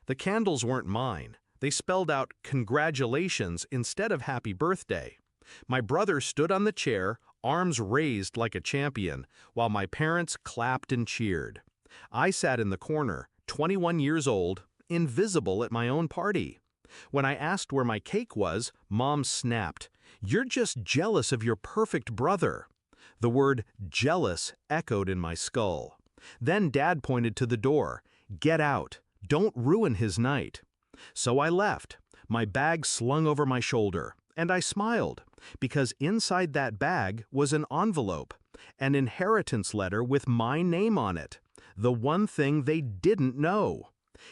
The candles weren't mine. They spelled out congratulations instead of happy birthday. My brother stood on the chair, arms raised like a champion, while my parents clapped and cheered. I sat in the corner, 21 years old, invisible at my own party. When I asked where my cake was, Mom snapped, "You're just jealous of your perfect brother." The word jealous echoed in my skull. Then Dad pointed to the door. "Get out. Don't ruin his night." So I left, my bag slung over my shoulder, and I smiled, because inside that bag was an envelope, an inheritance letter with my name on it, the one thing they didn't know.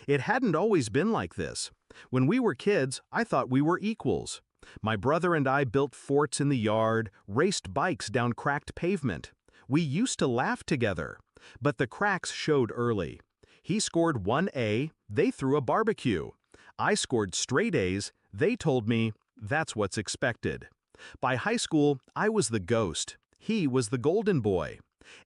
It hadn't always been like this. When we were kids, I thought we were equals. My brother and I built forts in the yard, raced bikes down cracked pavement. We used to laugh together. But the cracks showed early. He scored 1A, they threw a barbecue. I scored straight A's, they told me, that's what's expected. By high school, I was the ghost. He was the golden boy.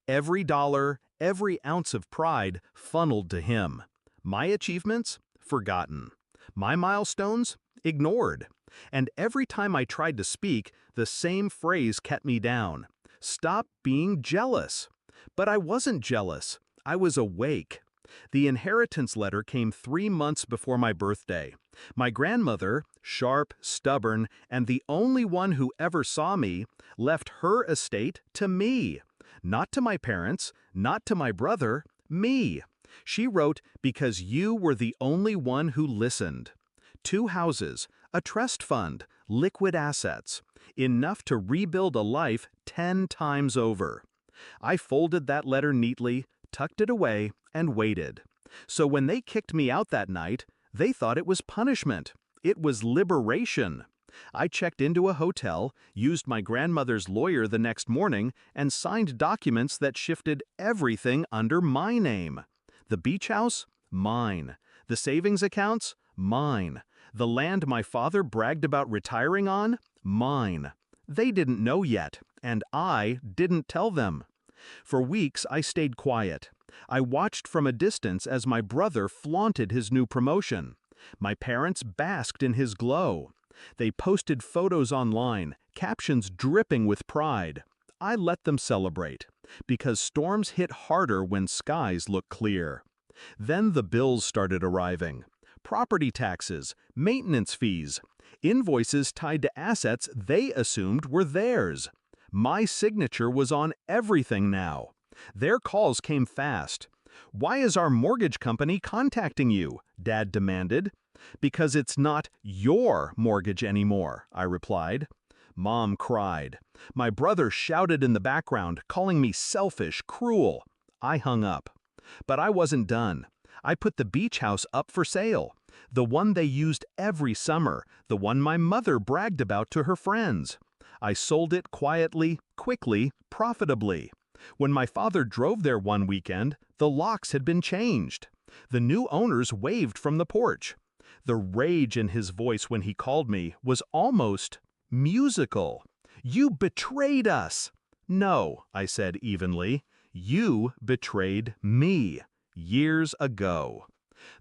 Every dollar, every ounce of pride funneled to him. My achievements? Forgotten. My milestones? Ignored. And every time I tried to speak, the same phrase kept me down. Stop being jealous. But I wasn't jealous. I was awake. The inheritance letter came 3 months before my birthday. My grandmother, sharp, stubborn, and the only one who ever saw me, left her estate to me. Not to my parents, not to my brother, me. She wrote, "Because you were the only one who listened." 2 houses, a trust fund, liquid assets, enough to rebuild a life 10 times over. I folded that letter neatly, tucked it away, and waited. So when they kicked me out that night, they thought it was punishment. It was liberation. I checked into a hotel, used my grandmother's lawyer the next morning, and signed documents that shifted everything under my name. The beach house? Mine. The savings accounts? Mine. The land my father bragged about retiring on? Mine. They didn't know yet, and I didn't tell them. For weeks, I stayed quiet. I watched from a distance as my brother flaunted his new promotion. My parents basked in his glow. They posted photos online, captions dripping with pride. I let them celebrate, because storms hit harder when skies look clear. Then the bills started arriving. Property taxes, maintenance fees, invoices tied to assets they assumed were theirs. My signature was on everything now. Their calls came fast. "Why is our mortgage company contacting you?" Dad demanded. "Because it's not your mortgage anymore," I replied. Mom cried. My brother shouted in the background, calling me selfish, cruel. I hung up. But I wasn't done. I put the beach house up for sale. The one they used every summer, the one my mother bragged about to her friends. I sold it quietly, quickly, profitably. When my father drove there one weekend, the locks had been changed. The new owners waved from the porch. The rage in his voice when he called me was almost musical. "You betrayed us!" "No," I said evenly. "You betrayed me. Years ago."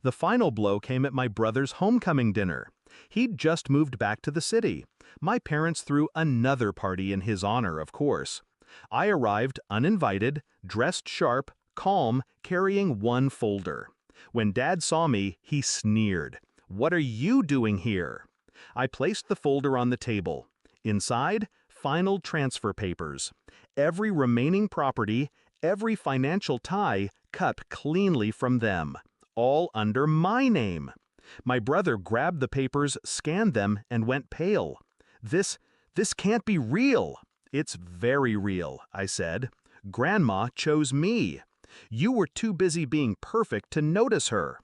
The final blow came at my brother's homecoming dinner. He'd just moved back to the city. My parents threw another party in his honor, of course. I arrived uninvited, dressed sharp, calm, carrying one folder. When Dad saw me, he sneered. "What are you doing here?" I placed the folder on the table. Inside, final transfer papers. Every remaining property, every financial tie cut cleanly from them. All under my name. My brother grabbed the papers, scanned them, and went pale. This can't be real." "It's very real," I said. "Grandma chose me. You were too busy being perfect to notice her."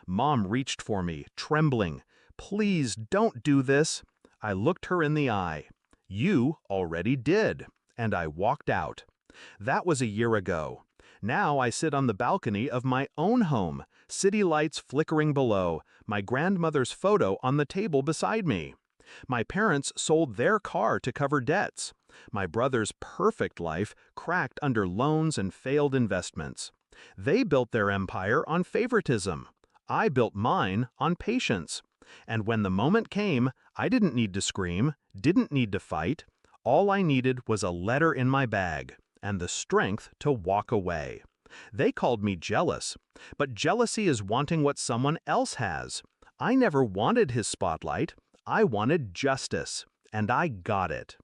Mom reached for me, trembling. "Please don't do this." I looked her in the eye. "You already did." And I walked out. That was a year ago. Now I sit on the balcony of my own home, city lights flickering below, my grandmother's photo on the table beside me. My parents sold their car to cover debts. My brother's perfect life cracked under loans and failed investments. They built their empire on favoritism. I built mine on patience. And when the moment came, I didn't need to scream, didn't need to fight. All I needed was a letter in my bag and the strength to walk away. They called me jealous, but jealousy is wanting what someone else has. I never wanted his spotlight. I wanted justice, and I got it.